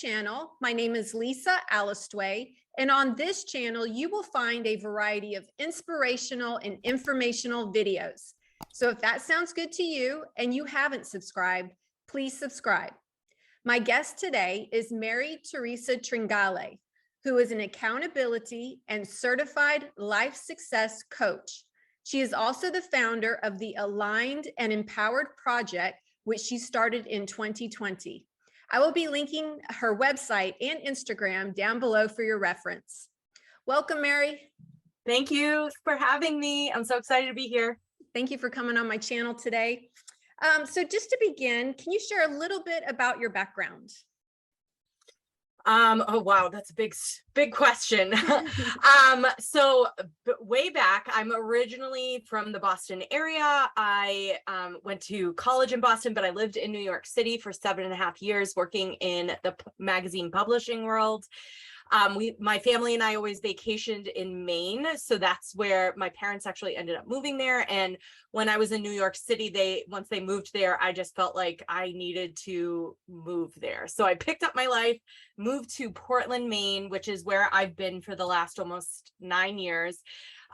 channel. My name is Lisa Alastuey, and on this channel, you will find a variety of inspirational and informational videos. So if that sounds good to you and you haven't subscribed, please subscribe. My guest today is Mary-Theresa Tringale, who is an accountability and certified life success coach. She is also the founder of the Aligned and Empowered Project, which she started in 2020. I will be linking her website and Instagram down below for your reference. Welcome, Mary. Thank you for having me. I'm so excited to be here. Thank you for coming on my channel today. So just to begin, can you share a little bit about your background? Oh, wow, that's a big question. So way back, I'm originally from the Boston area. I went to college in Boston, but I lived in New York City for 7.5 years, working in the magazine publishing world. My family and I always vacationed in Maine. So that's where my parents actually ended up moving there. And when I was in New York City, once they moved there, I just felt like I needed to move there. So I picked up my life, moved to Portland, Maine, which is where I've been for the last almost 9 years.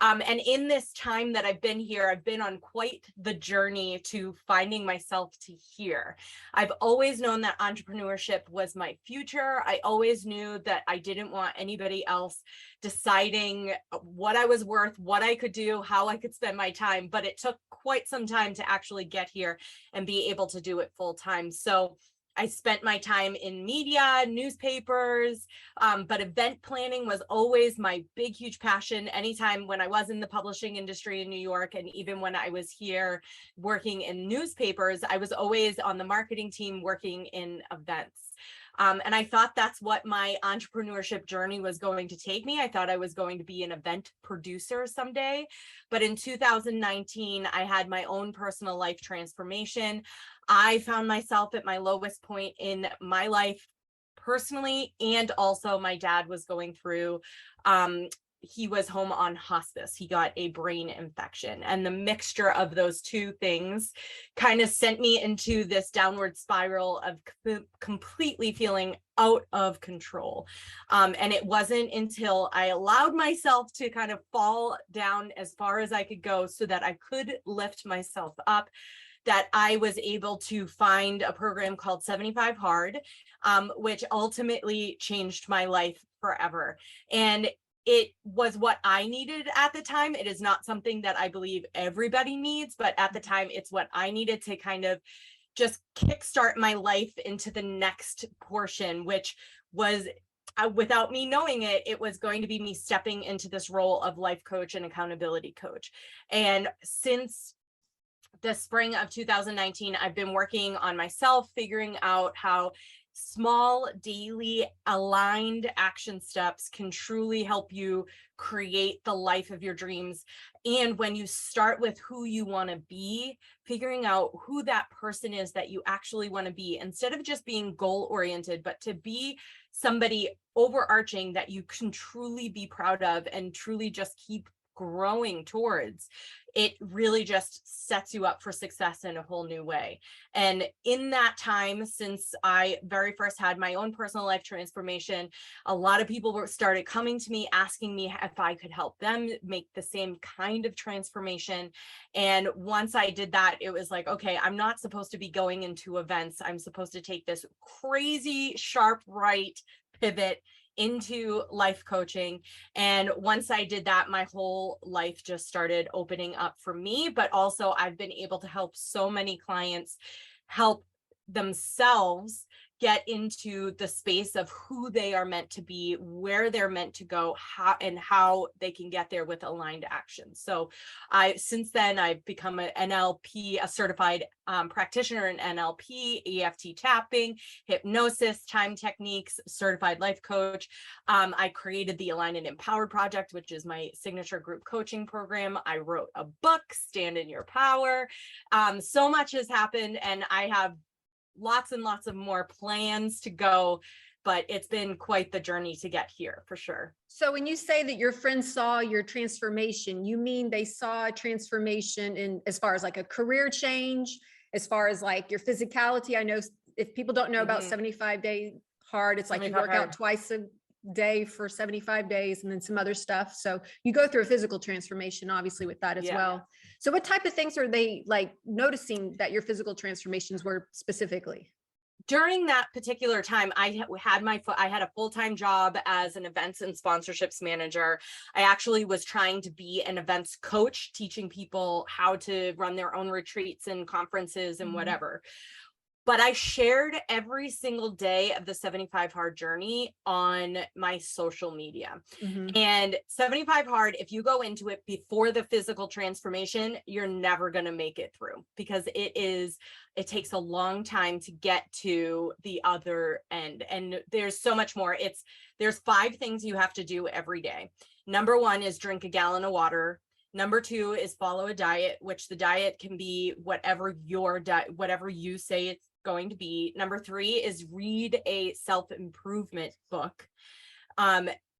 And in this time that I've been here, I've been on quite the journey to finding myself to here. I've always known that entrepreneurship was my future. I always knew that I didn't want anybody else deciding what I was worth, what I could do, how I could spend my time. But it took quite some time to actually get here and be able to do it full time. So I spent my time in media, newspapers, but event planning was always my big, huge passion. Anytime when I was in the publishing industry in New York, and even when I was here working in newspapers, I was always on the marketing team working in events. And I thought that's what my entrepreneurship journey was going to take me. I thought I was going to be an event producer someday. But in 2019, I had my own personal life transformation. I found myself at my lowest point in my life personally, and also my dad was going through he was home on hospice. He got a brain infection, and the mixture of those two things kind of sent me into this downward spiral of completely feeling out of control. And it wasn't until I allowed myself to kind of fall down as far as I could go so that I could lift myself up that I was able to find a program called 75 Hard, which ultimately changed my life forever. And it was what I needed at the time. It is not something that I believe everybody needs, but at the time, it's what I needed to kind of just kickstart my life into the next portion, which was, without me knowing it, it was going to be me stepping into this role of life coach and accountability coach. And since the spring of 2019, I've been working on myself, figuring out how small, daily, aligned action steps can truly help you create the life of your dreams. And when you start with who you want to be, figuring out who that person is that you actually want to be, instead of just being goal-oriented, but to be somebody overarching that you can truly be proud of and truly just keep growing towards, it really just sets you up for success in a whole new way. And in that time, since I very first had my own personal life transformation, a lot of people started coming to me, asking me if I could help them make the same kind of transformation. And once I did that, it was like, okay, I'm not supposed to be going into events. I'm supposed to take this crazy, sharp right pivot into life coaching. And once I did that, my whole life just started opening up for me. But also I've been able to help so many clients help themselves get into the space of who they are meant to be, where they're meant to go, how they can get there with aligned action. So since then, I've become an NLP, a certified practitioner in NLP, EFT tapping, hypnosis, time techniques, certified life coach. I created the Aligned and Empowered Project, which is my signature group coaching program. I wrote a book, Stand in Your Power. So much has happened, and I have lots and lots of more plans to go, but it's been quite the journey to get here for sure. So when you say that your friends saw your transformation, you mean they saw a transformation in as far as like a career change, as far as like your physicality? I know if people don't know about 75 Day hard. It's like you 75 work hard. out twice a day for 75 days and then some other stuff. So you go through a physical transformation, obviously, with that as Yeah. well. So what type of things are they like noticing that your physical transformations were specifically? During that particular time, I had a full-time job as an events and sponsorships manager. I actually was trying to be an events coach, teaching people how to run their own retreats and conferences and whatever. But I shared every single day of the 75 Hard journey on my social media. And 75 Hard, if you go into it before the physical transformation, you're never going to make it through, because it takes a long time to get to the other end. And there's so much more. There's 5 things you have to do every day. Number 1 is drink a gallon of water. Number 2 is follow a diet, which the diet can be whatever whatever you say it's going to be. Number 3 is read a self-improvement book.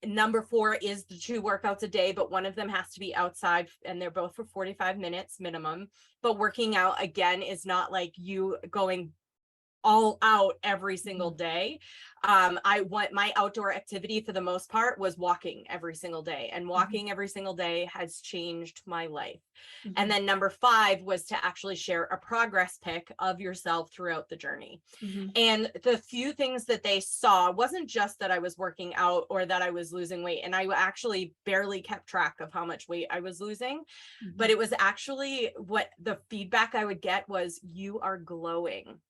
Number 4 is the 2 workouts a day, but one of them has to be outside, and they're both for 45 minutes minimum. But working out, again, is not like you going all out every single day. My outdoor activity for the most part was walking every single day, and walking every single day has changed my life. And then number 5 was to actually share a progress pic of yourself throughout the journey. And the few things that they saw wasn't just that I was working out or that I was losing weight. And I actually barely kept track of how much weight I was losing, but it was actually what the feedback I would get was, you are glowing.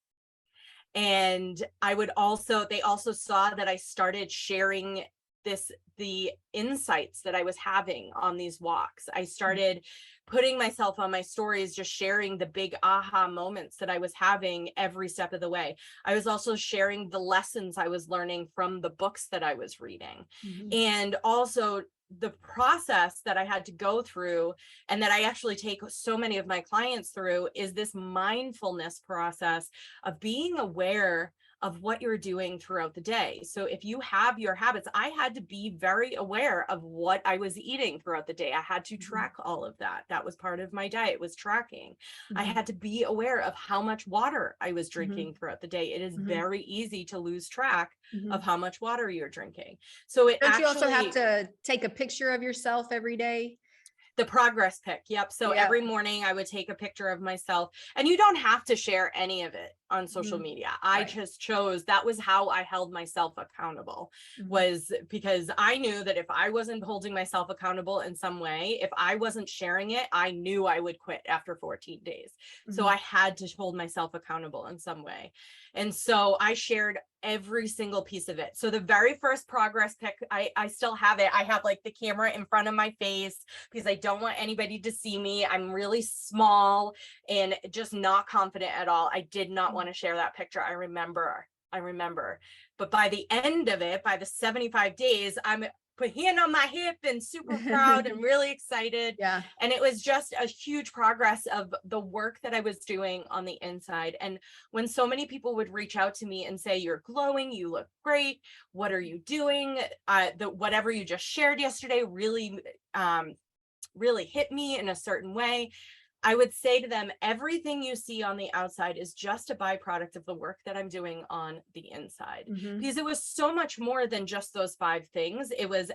And they also saw that I started sharing the insights that I was having on these walks. I started putting myself on my stories, just sharing the big aha moments that I was having every step of the way. I was also sharing the lessons I was learning from the books that I was reading. And also the process that I had to go through, and that I actually take so many of my clients through, is this mindfulness process of being aware of what you're doing throughout the day. So if you have your habits, I had to be very aware of what I was eating throughout the day. I had to track all of that. That was part of my diet, was tracking. I had to be aware of how much water I was drinking throughout the day. It is very easy to lose track of how much water you're drinking. So Don't you also have to take a picture of yourself every day? The progress pic. Yep. So every morning I would take a picture of myself, and you don't have to share any of it on social media. I just chose, that was how I held myself accountable, was because I knew that if I wasn't holding myself accountable in some way, if I wasn't sharing it, I knew I would quit after 14 days. So I had to hold myself accountable in some way. And so I shared every single piece of it. So the very first progress pic, I still have it. I have like the camera in front of my face because I don't want anybody to see me. I'm really small and just not confident at all. I did not want to share that picture. I remember. But by the end of it, by the 75 days, I'm put hand on my hip and super proud and really excited. Yeah. And it was just a huge progress of the work that I was doing on the inside. And when so many people would reach out to me and say, you're glowing, you look great, what are you doing? Whatever you just shared yesterday really hit me in a certain way. I would say to them, everything you see on the outside is just a byproduct of the work that I'm doing on the inside. Because it was so much more than just those 5 things. It was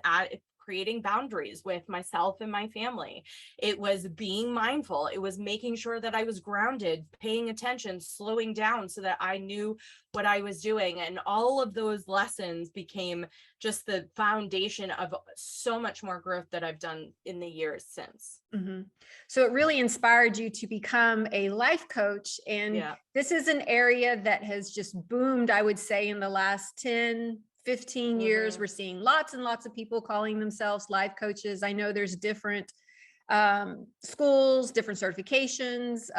creating boundaries with myself and my family. It was being mindful. It was making sure that I was grounded, paying attention, slowing down so that I knew what I was doing. And all of those lessons became just the foundation of so much more growth that I've done in the years since. So it really inspired you to become a life coach. And this is an area that has just boomed, I would say, in the last 10, 15 years. We're seeing lots and lots of people calling themselves life coaches. I know there's different schools, different certifications,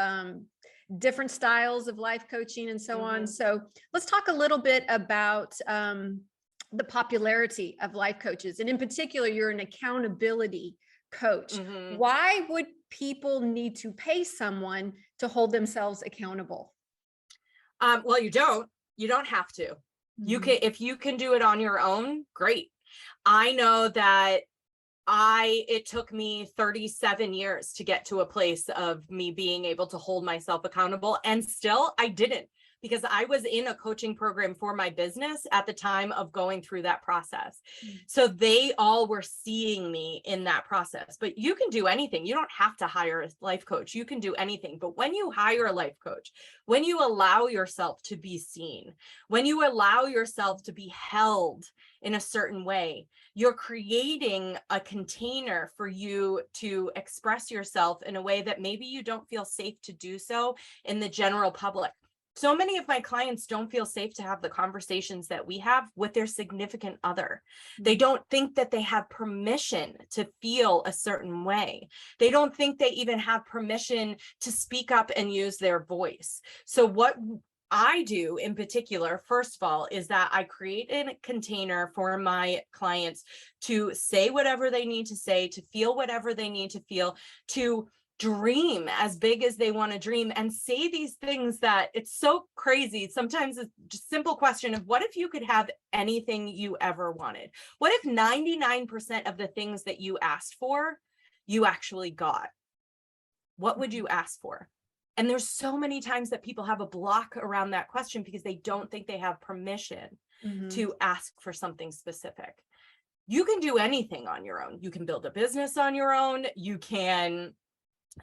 different styles of life coaching and so on. So let's talk a little bit about the popularity of life coaches. And in particular, you're an accountability coach. Why would people need to pay someone to hold themselves accountable? Well, you don't have to. You can, if you can do it on your own, great. I know that it took me 37 years to get to a place of me being able to hold myself accountable, and still I didn't, because I was in a coaching program for my business at the time of going through that process. So they all were seeing me in that process. But you can do anything. You don't have to hire a life coach. You can do anything. But when you hire a life coach, when you allow yourself to be seen, when you allow yourself to be held in a certain way, you're creating a container for you to express yourself in a way that maybe you don't feel safe to do so in the general public. So many of my clients don't feel safe to have the conversations that we have with their significant other. They don't think that they have permission to feel a certain way. They don't think they even have permission to speak up and use their voice. So what I do in particular, first of all, is that I create a container for my clients to say whatever they need to say, to feel whatever they need to feel, to dream as big as they want to dream, and say these things that it's so crazy. Sometimes it's just a simple question of, what if you could have anything you ever wanted? What if 99% of the things that you asked for, you actually got? What would you ask for? And there's so many times that people have a block around that question because they don't think they have permission to ask for something specific. You can do anything on your own. You can build a business on your own. You can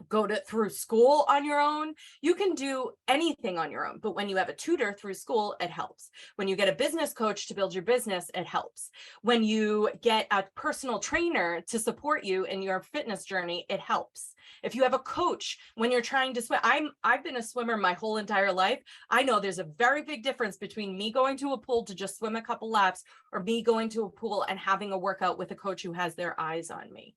go through school on your own. You can do anything on your own. But when you have a tutor through school, it helps. When you get a business coach to build your business, it helps. When you get a personal trainer to support you in your fitness journey, it helps. If you have a coach when you're trying to swim, I've been a swimmer my whole entire life. I know there's a very big difference between me going to a pool to just swim a couple laps or me going to a pool and having a workout with a coach who has their eyes on me.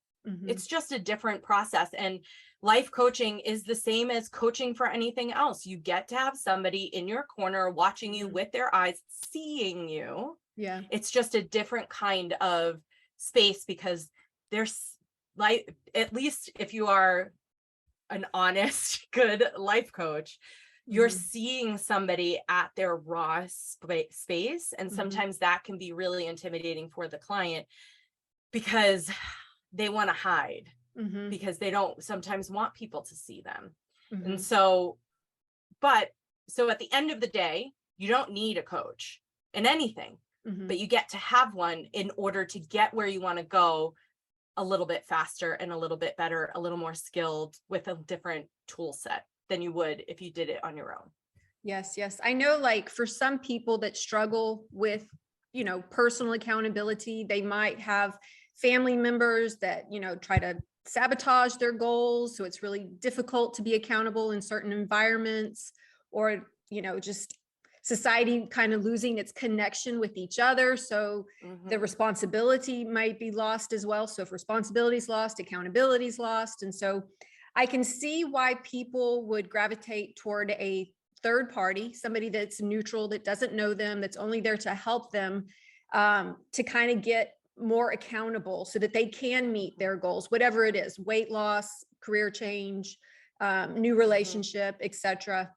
It's just a different process. And life coaching is the same as coaching for anything else. You get to have somebody in your corner watching you with their eyes, seeing you. Yeah. It's just a different kind of space because there's like, at least if you are an honest, good life coach, you're seeing somebody at their raw space. And sometimes that can be really intimidating for the client because they want to hide, because they don't sometimes want people to see them. And so at the end of the day, you don't need a coach in anything, but you get to have one in order to get where you want to go a little bit faster and a little bit better, a little more skilled with a different tool set than you would if you did it on your own. Yes. Yes. I know, like, for some people that struggle with, personal accountability, they might have family members that, try to sabotage their goals. So it's really difficult to be accountable in certain environments, or, just society kind of losing its connection with each other. So the responsibility might be lost as well. So if responsibility is lost, accountability is lost. And so I can see why people would gravitate toward a third party, somebody that's neutral, that doesn't know them, that's only there to help them, to kind of get more accountable so that they can meet their goals, whatever it is: weight loss, career change, new relationship, etc.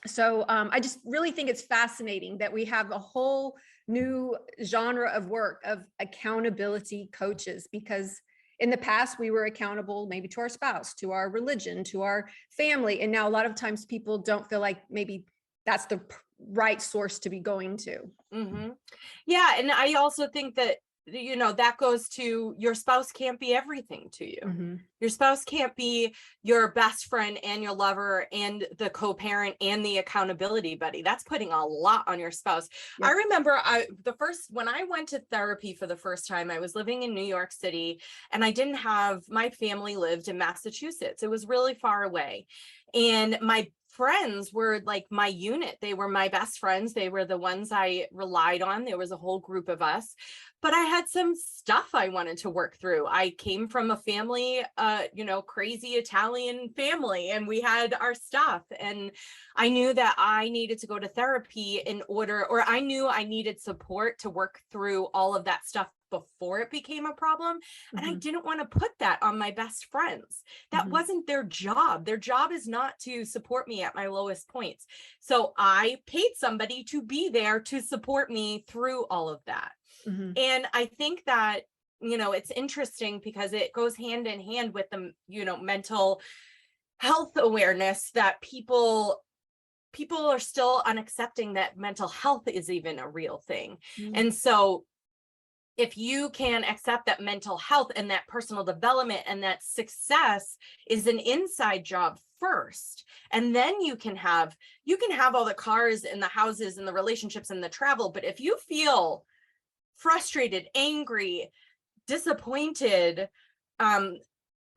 So I just really think it's fascinating that we have a whole new genre of work of accountability coaches, because in the past we were accountable maybe to our spouse, to our religion, to our family. And now a lot of times people don't feel like maybe that's the right source to be going to. Yeah. And I also think that, that goes to, your spouse can't be everything to you. Your spouse can't be your best friend and your lover and the co-parent and the accountability buddy. That's putting a lot on your spouse. Yep. I remember when I went to therapy for the first time, I was living in New York City, and my family lived in Massachusetts. It was really far away. And my friends were like my unit. They were my best friends. They were the ones I relied on. There was a whole group of us, but I had some stuff I wanted to work through. I came from a family, crazy Italian family, and we had our stuff. And I knew that I needed to go to therapy I knew I needed support to work through all of that stuff before it became a problem. And I didn't want to put that on my best friends. That wasn't their job. Their job is not to support me at my lowest points. So I paid somebody to be there to support me through all of that. And I think that, it's interesting because it goes hand in hand with the, mental health awareness that people people are still unaccepting that mental health is even a real thing. Mm. And so if you can accept that mental health and that personal development and that success is an inside job first, and then you can have all the cars and the houses and the relationships and the travel, but if you feel frustrated, angry, disappointed,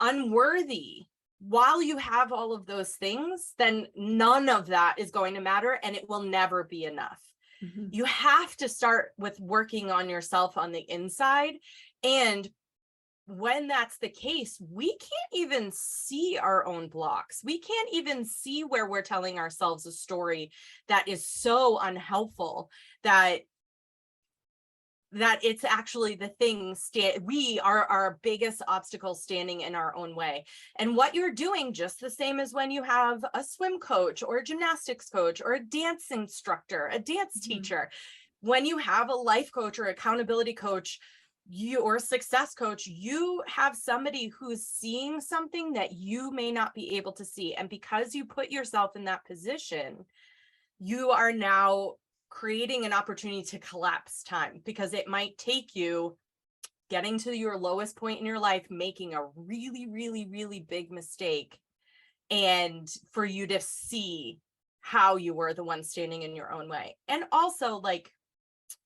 unworthy while you have all of those things, then none of that is going to matter, and it will never be enough. Mm-hmm. You have to start with working on yourself on the inside. And when that's the case, we can't even see our own blocks. We can't even see where we're telling ourselves a story that is so unhelpful that it's actually the thing we are our biggest obstacle standing in our own way. And what you're doing, just the same as when you have a swim coach or a gymnastics coach or a dance instructor, a dance teacher, when you have a life coach or accountability coach, or a success coach, you have somebody who's seeing something that you may not be able to see. And because you put yourself in that position, you are now creating an opportunity to collapse time, because it might take you getting to your lowest point in your life, making a really, really, really big mistake, and for you to see how you were the one standing in your own way. And also, like,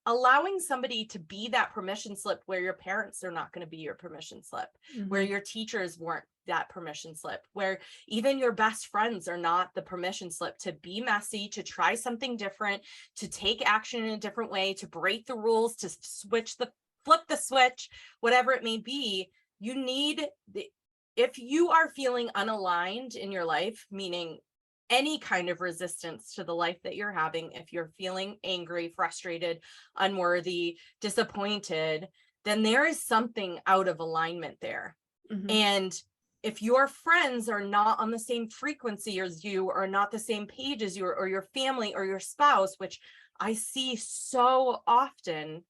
allowing somebody to be that permission slip where your parents are not going to be your permission slip, where your teachers weren't that permission slip, where even your best friends are not the permission slip to be messy, to try something different, to take action in a different way, to break the rules, to flip the switch, whatever it may be. You need if you are feeling unaligned in your life, meaning any kind of resistance to the life that you're having, if you're feeling angry, frustrated, unworthy, disappointed, then there is something out of alignment there. And if your friends are not on the same frequency as you, or not the same page as you, or your family or your spouse, which I see so often,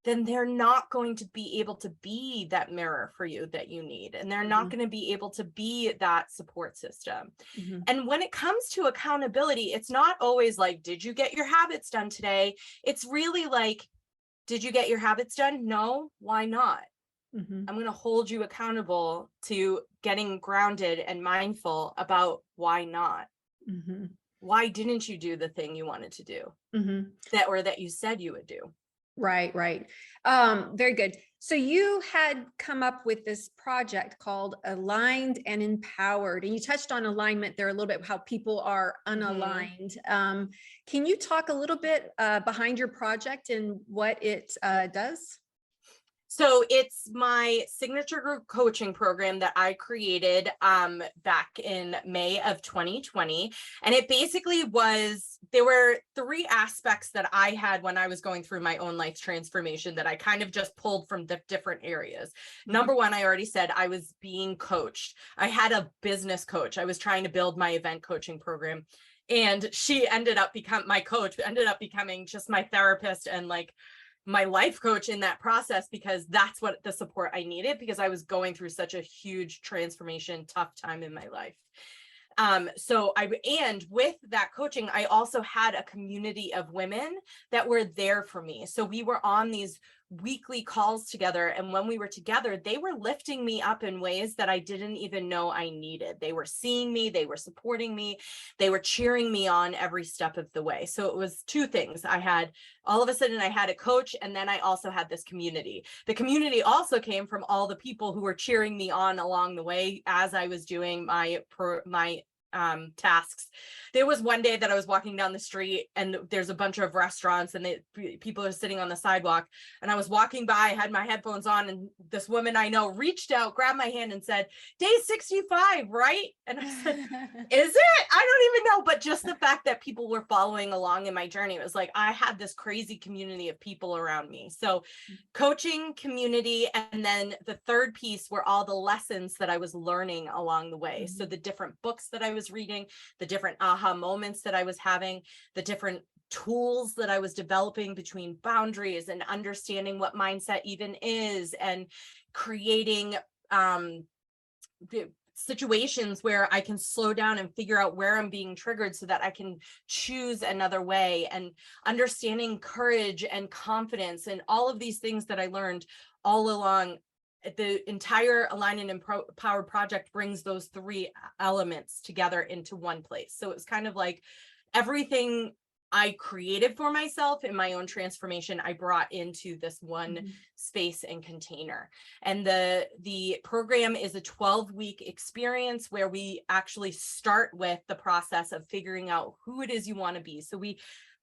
then they're not going to be able to be that mirror for you that you need. And they're not going to be able to be that support system. And when it comes to accountability, it's not always like, did you get your habits done today? It's really like, did you get your habits done? No, why not? I'm going to hold you accountable to getting grounded and mindful about why not. Why didn't you do the thing you wanted to do that you said you would do? Right. Very good. So you had come up with this project called Aligned and Empowered, and you touched on alignment there a little bit, how people are unaligned. Can you talk a little bit behind your project and what it does? So it's my signature group coaching program that I created back in May of 2020. And it basically there were 3 aspects that I had when I was going through my own life transformation that I kind of just pulled from the different areas. Number 1, I already said, I was being coached. I had a business coach. I was trying to build my event coaching program. And she ended up becoming just my therapist and like my life coach in that process, because that's what the support I needed, because I was going through such a huge transformation, tough time in my life. And with that coaching, I also had a community of women that were there for me. So we were on these weekly calls together. And when we were together, they were lifting me up in ways that I didn't even know I needed. They were seeing me, they were supporting me, they were cheering me on every step of the way. So it was 2 things. All of a sudden I had a coach, and then I also had this community. The community also came from all the people who were cheering me on along the way as I was doing my tasks. There was one day that I was walking down the street, and there's a bunch of restaurants, and people are sitting on the sidewalk, and I was walking by, I had my headphones on, and this woman I know reached out, grabbed my hand and said, "Day 65, right?" And I said, "Is it? I don't even know." But just the fact that people were following along in my journey, it was like I had this crazy community of people around me. So coaching, community, and then the third piece were all the lessons that I was learning along the way. So the different books that I was reading, the different aha moments that I was having, the different tools that I was developing between boundaries and understanding what mindset even is, and creating situations where I can slow down and figure out where I'm being triggered so that I can choose another way, and understanding courage and confidence and all of these things that I learned all along. The entire Align and Empowered project brings those three elements together into one place. So it's kind of like everything I created for myself in my own transformation, I brought into this one space and container. And the program is a 12-week experience where we actually start with the process of figuring out who it is you want to be. So we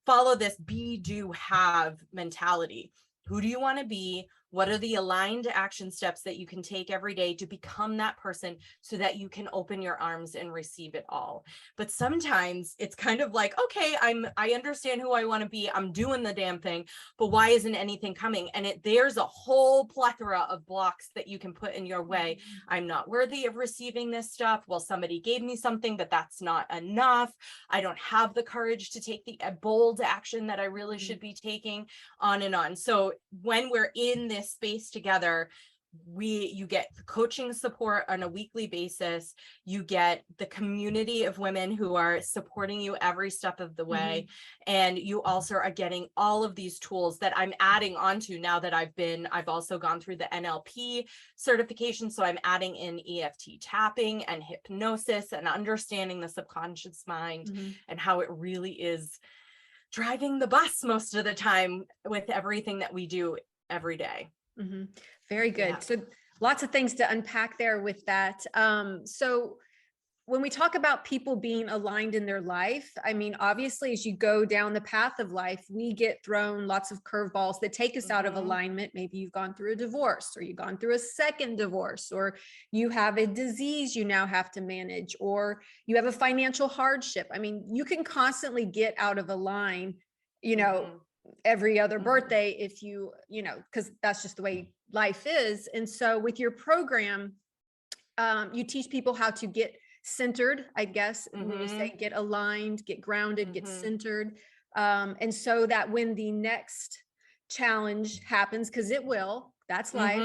follow this be, do, have mentality. Who do you want to be? What are the aligned action steps that you can take every day to become that person so that you can open your arms and receive it all? But sometimes it's kind of like, okay, I understand who I want to be. I'm doing the damn thing, but why isn't anything coming? And there's a whole plethora of blocks that you can put in your way. I'm not worthy of receiving this stuff. Well, somebody gave me something, but that's not enough. I don't have the courage to take the bold action that I really should be taking, on and on. So when we're in this space together, you get coaching support on a weekly basis. You get the community of women who are supporting you every step of the way. And you also are getting all of these tools that I'm adding onto now that I've also gone through the NLP certification. So I'm adding in EFT tapping and hypnosis and understanding the subconscious mind and how it really is driving the bus most of the time with everything that we do every day. Very good. Yeah. So lots of things to unpack there with that. So when we talk about people being aligned in their life, I mean, obviously, as you go down the path of life, we get thrown lots of curveballs that take us out of alignment. Maybe you've gone through a divorce, or you've gone through a second divorce, or you have a disease you now have to manage, or you have a financial hardship. I mean, you can constantly get out of a line, every other birthday, if because that's just the way life is. And so with your program, you teach people how to get centered, I guess, when you say get aligned, get grounded, get centered. And so that when the next challenge happens, because it will, that's life,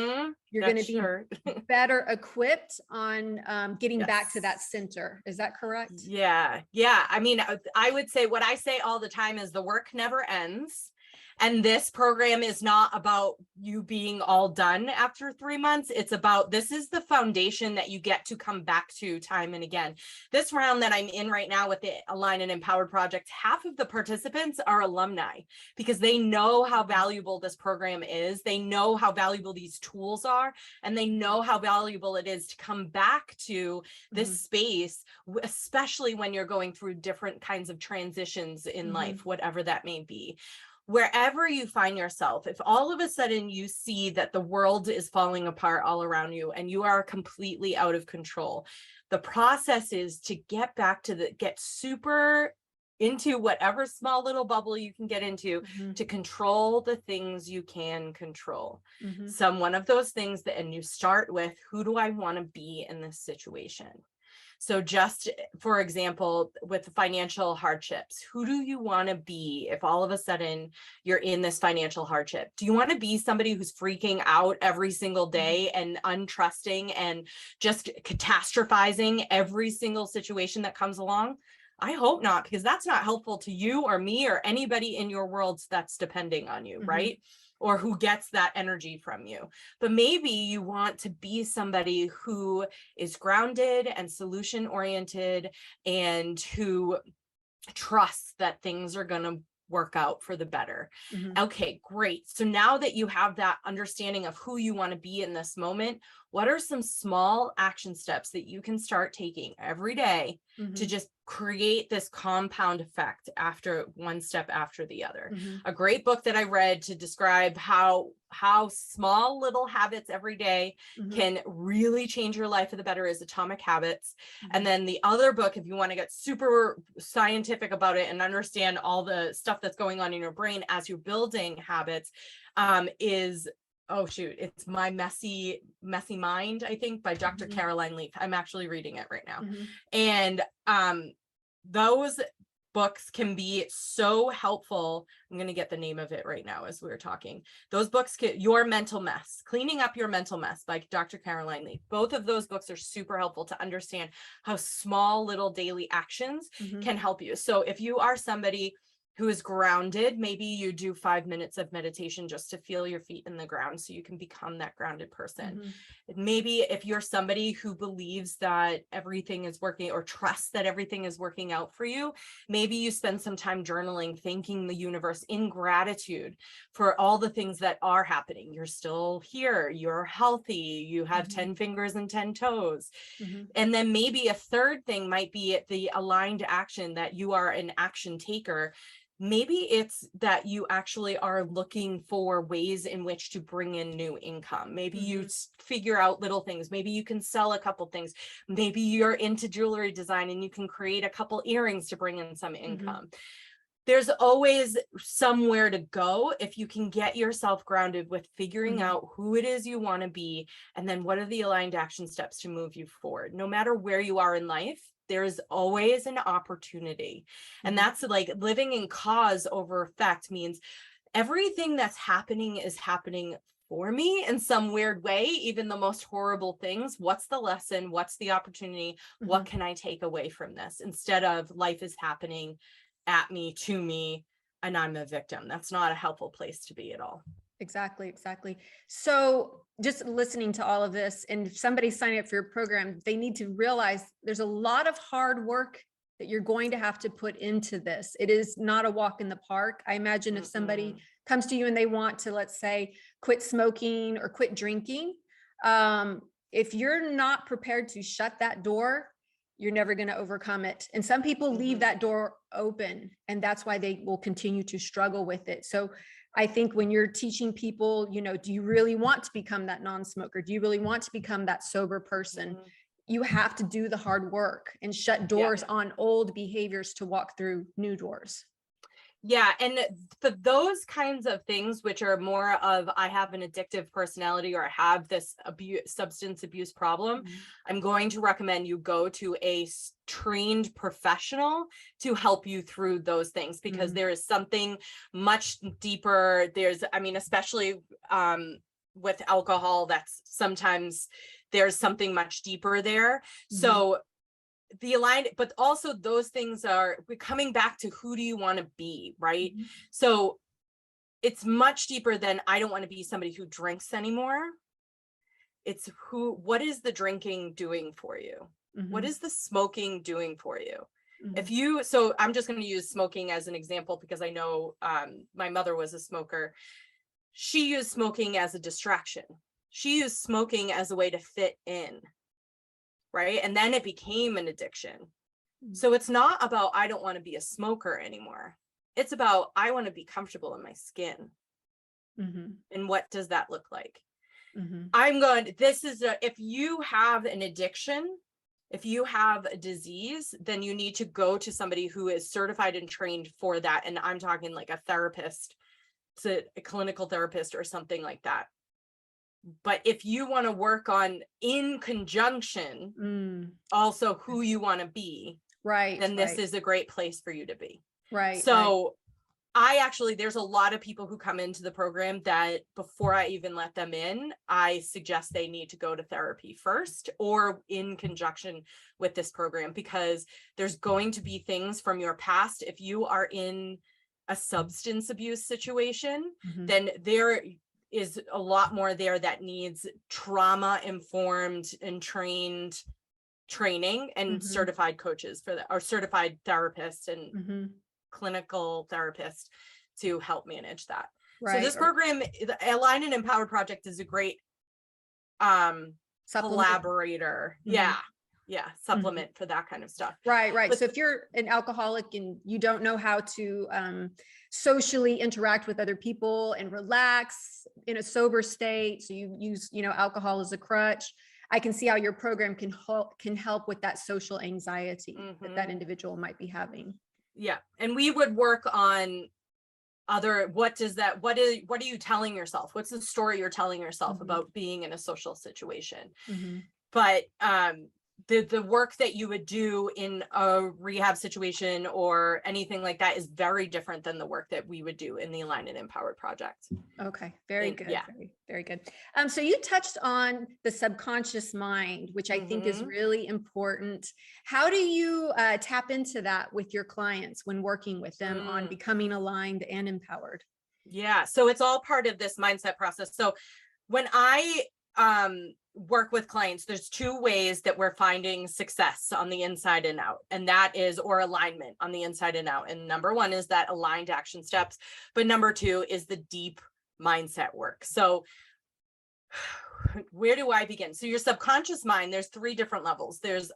you're going to be better equipped on getting back to that center. Is that correct? Yeah. I mean, I would say what I say all the time is the work never ends. And this program is not about you being all done after 3 months. It's about, this is the foundation that you get to come back to time and again. This round that I'm in right now with the Align and Empowered project, half of the participants are alumni because they know how valuable this program is. They know how valuable these tools are, and they know how valuable it is to come back to this space, especially when you're going through different kinds of transitions in life, whatever that may be. Wherever you find yourself, if all of a sudden you see that the world is falling apart all around you and you are completely out of control, the process is to get back to get super into whatever small little bubble you can get into to control the things you can control. One of those things and you start with, who do I want to be in this situation? So just for example, with financial hardships, who do you want to be if all of a sudden you're in this financial hardship? Do you want to be somebody who's freaking out every single day and untrusting and just catastrophizing every single situation that comes along? I hope not, because that's not helpful to you or me or anybody in your world that's depending on you, right? Or who gets that energy from you. But maybe you want to be somebody who is grounded and solution oriented and who trusts that things are going to work out for the better. Okay, great. So now that you have that understanding of who you want to be in this moment, what are some small action steps that you can start taking every day to just create this compound effect after one step after the other? A great book that I read to describe how small little habits every day can really change your life for the better is Atomic Habits. And then the other book, if you want to get super scientific about it and understand all the stuff that's going on in your brain as you're building habits, is it's My Messy Mind, I think, by Dr. Caroline Leaf. I'm actually reading it right now. And those books can be so helpful. I'm going to get the name of it right now as we're talking. Those books get Your Mental Mess, Cleaning Up Your Mental Mess by Dr. Caroline Leaf. Both of those books are super helpful to understand how small little daily actions can help you. So if you are somebody who is grounded, maybe you do 5 minutes of meditation just to feel your feet in the ground so you can become that grounded person. Maybe if you're somebody who believes that everything is working or trusts that everything is working out for you, maybe you spend some time journaling, thanking the universe in gratitude for all the things that are happening. You're still here, you're healthy, you have 10 fingers and 10 toes. And then maybe a third thing might be the aligned action, that you are an action taker. Maybe it's that you actually are looking for ways in which to bring in new income. Maybe you figure out little things. Maybe you can sell a couple things. Maybe you're into jewelry design and you can create a couple earrings to bring in some income. There's always somewhere to go if you can get yourself grounded with figuring out who it is you want to be, and then what are the aligned action steps to move you forward. No matter where you are in life, there's always an opportunity. And that's like living in cause over effect means everything that's happening is happening for me in some weird way, even the most horrible things. What's the lesson? What's the opportunity? What can I take away from this? Instead of life is happening at me, to me, and I'm a victim. That's not a helpful place to be at all. Exactly. So just listening to all of this, and if somebody's signing up for your program, they need to realize there's a lot of hard work that you're going to have to put into this. It is not a walk in the park. I imagine if somebody comes to you and they want to, let's say, quit smoking or quit drinking, if you're not prepared to shut that door, you're never going to overcome it. And some people leave that door open, and that's why they will continue to struggle with it. So I think when you're teaching people, do you really want to become that non-smoker? Do you really want to become that sober person? You have to do the hard work and shut doors on old behaviors to walk through new doors. Yeah. And for those kinds of things, which are more of, I have an addictive personality or I have this substance abuse problem, I'm going to recommend you go to a trained professional to help you through those things, because there is something much deeper. Especially with alcohol, that's sometimes there's something much deeper there. So the aligned, but also those things are coming back to who do you want to be, right? So it's much deeper than I don't want to be somebody who drinks anymore. It's what is the drinking doing for you? What is the smoking doing for you? So I'm just going to use smoking as an example because I know my mother was a smoker. She used smoking as a distraction. She used smoking as a way to fit in. Right. And then it became an addiction. So it's not about, I don't want to be a smoker anymore. It's about, I want to be comfortable in my skin. And what does that look like? If you have an addiction, if you have a disease, then you need to go to somebody who is certified and trained for that. And I'm talking like a therapist, a clinical therapist or something like that. But if you want to work on in conjunction, also who you want to be, then this is a great place for you to be. So there's a lot of people who come into the program that before I even let them in, I suggest they need to go to therapy first or in conjunction with this program, because there's going to be things from your past. If you are in a substance abuse situation, then there is a lot more there that needs trauma informed and training and certified coaches for that, or certified therapists and clinical therapists to help manage that. So this program, the Align and Empowered Project, is a great collaborator. Supplement for that kind of stuff. Right. But, so if you're an alcoholic and you don't know how to socially interact with other people and relax in a sober state, so you use, alcohol as a crutch, I can see how your program can help with that social anxiety that individual might be having. Yeah. And we would work on what are you telling yourself? What's the story you're telling yourself about being in a social situation? But the work that you would do in a rehab situation or anything like that is very different than the work that we would do in the Aligned and Empowered project. Okay, very good. Yeah. Very, very good. So you touched on the subconscious mind, which I think is really important. How do you tap into that with your clients when working with them on becoming aligned and empowered? Yeah, so it's all part of this mindset process. So when I work with clients, there's two ways that we're finding success on the inside and out, and that is, or alignment on the inside and out. And number one is that aligned action steps, but number two is the deep mindset work. So where do I begin? So your subconscious mind, there's three different levels. There's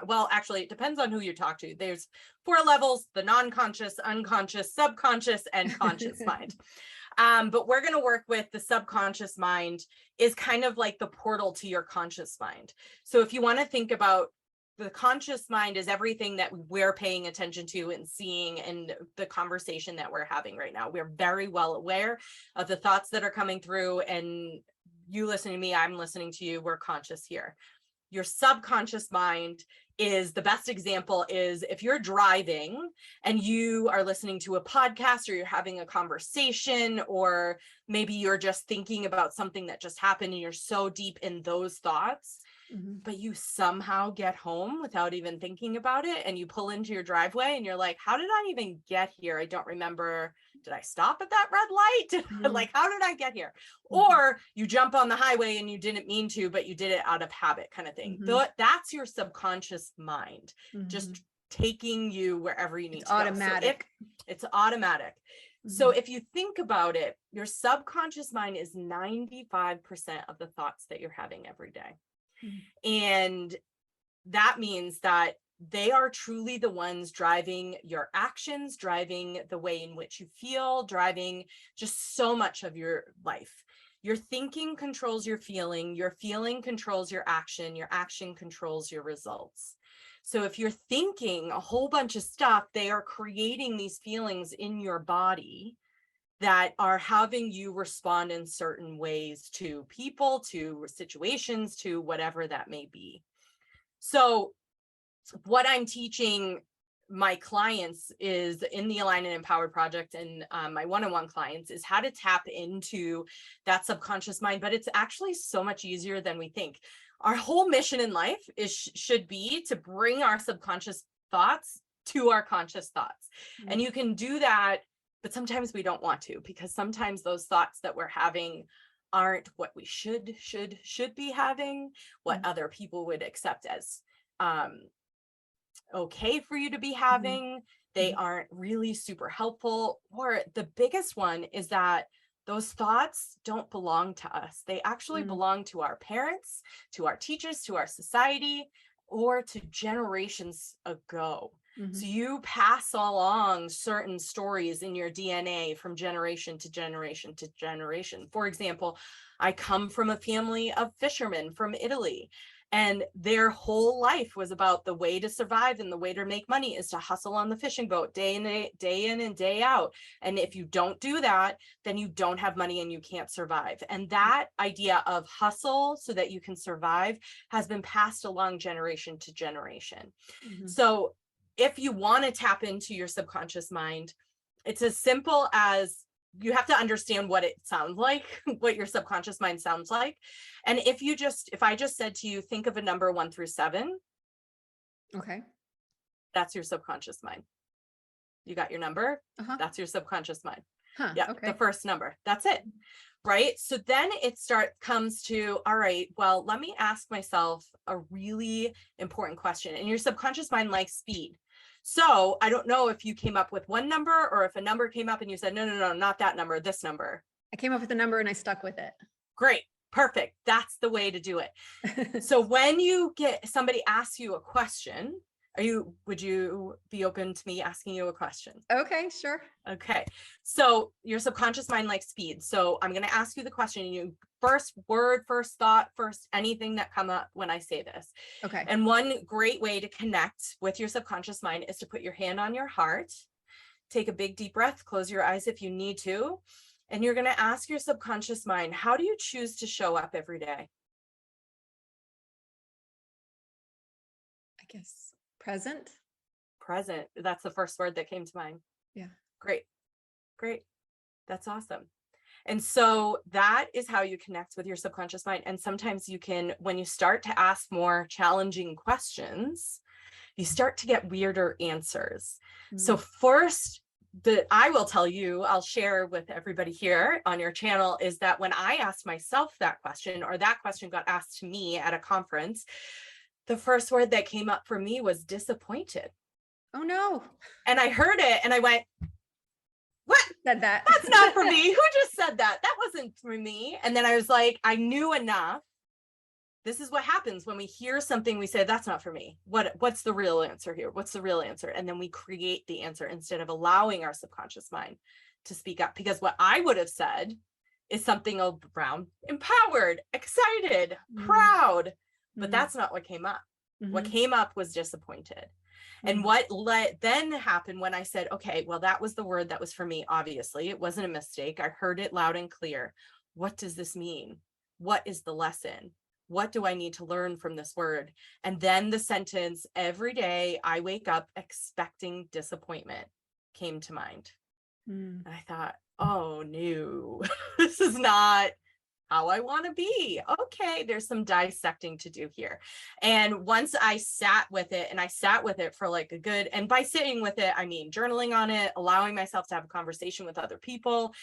well, actually, it depends on who you talk to. There's 4 levels: the non-conscious, unconscious, subconscious, and conscious mind. But we're going to work with the subconscious mind is kind of like the portal to your conscious mind. So if you want to think about the conscious mind is everything that we're paying attention to and seeing in the conversation that we're having right now. We're very well aware of the thoughts that are coming through, and you listening to me, I'm listening to you, we're conscious here. Your subconscious mind is the best example is if you're driving and you are listening to a podcast, or you're having a conversation, or maybe you're just thinking about something that just happened and you're so deep in those thoughts, but you somehow get home without even thinking about it, and you pull into your driveway and you're like, how did I even get here? I don't remember. Did I stop at that red light? Like, how did I get here? Or you jump on the highway and you didn't mean to, but you did it out of habit, kind of thing. That's your subconscious mind, just taking you wherever you need to automatic. go. So it's automatic. So if you think about it, your subconscious mind is 95% of the thoughts that you're having every day. And that means that they are truly the ones driving your actions, driving the way in which you feel, driving just so much of your life. Your thinking controls your feeling controls your action controls your results. So if you're thinking a whole bunch of stuff, they are creating these feelings in your body that are having you respond in certain ways to people, to situations, to whatever that may be. So what I'm teaching my clients is in the Aligned and Empowered project, and my one-on-one clients, is how to tap into that subconscious mind. But it's actually so much easier than we think. Our whole mission in life should be to bring our subconscious thoughts to our conscious thoughts. And you can do that, but sometimes we don't want to, because sometimes those thoughts that we're having aren't what we should be having, what other people would accept as okay for you to be having. They aren't really super helpful. Or the biggest one is that those thoughts don't belong to us. They actually belong to our parents, to our teachers, to our society, or to generations ago. So you pass along certain stories in your DNA from generation to generation to generation. For example, I come from a family of fishermen from Italy, and their whole life was about the way to survive, and the way to make money is to hustle on the fishing boat day in and day out. And if you don't do that, then you don't have money and you can't survive. And that idea of hustle so that you can survive has been passed along generation to generation. So if you want to tap into your subconscious mind, it's as simple as you have to understand what it sounds like, what your subconscious mind sounds like. And if I just said to you, think of a number 1 through 7. Okay. That's your subconscious mind. You got your number? That's your subconscious mind. Yeah. Okay. The first number. That's it. Right. So then it comes to, all right, well, let me ask myself a really important question. And your subconscious mind likes speed. So I don't know if you came up with one number, or if a number came up and you said, no, not that number, this number. I came up with a number and I stuck with it. Great. Perfect. That's the way to do it. So when somebody asks you a question, would you be open to me asking you a question? Okay, sure. Okay. So your subconscious mind likes speed. So I'm going to ask you the question. You first word, first thought, first anything that come up when I say this. Okay. And one great way to connect with your subconscious mind is to put your hand on your heart, take a big deep breath, close your eyes if you need to. And you're going to ask your subconscious mind, how do you choose to show up every day? guess present. Present. That's the first word that came to mind. Yeah. Great. Great. That's awesome. And so that is how you connect with your subconscious mind. And sometimes you can, when you start to ask more challenging questions, you start to get weirder answers. So first, I will tell you, I'll share with everybody here on your channel, is that when I asked myself that question, or that question got asked to me at a conference, the first word that came up for me was disappointed. Oh no. And I heard it and I went, what? Said that. That's not for me. Who just said that? That wasn't for me. And then I was like, I knew enough. This is what happens when we hear something, we say, that's not for me. What's the real answer here? What's the real answer? And then we create the answer instead of allowing our subconscious mind to speak up. Because what I would have said is something around empowered, excited, proud, but that's not what came up. What came up was disappointed. And what then happened when I said, okay, well, that was the word that was for me. Obviously, it wasn't a mistake. I heard it loud and clear. What does this mean? What is the lesson? What do I need to learn from this word? And then the sentence, every day I wake up expecting disappointment, came to mind. And I thought, oh no, this is not how I want to be. Okay, there's some dissecting to do here. And once I sat with it, and I sat with it for like a good, and by sitting with it, I mean journaling on it, allowing myself to have a conversation with other people,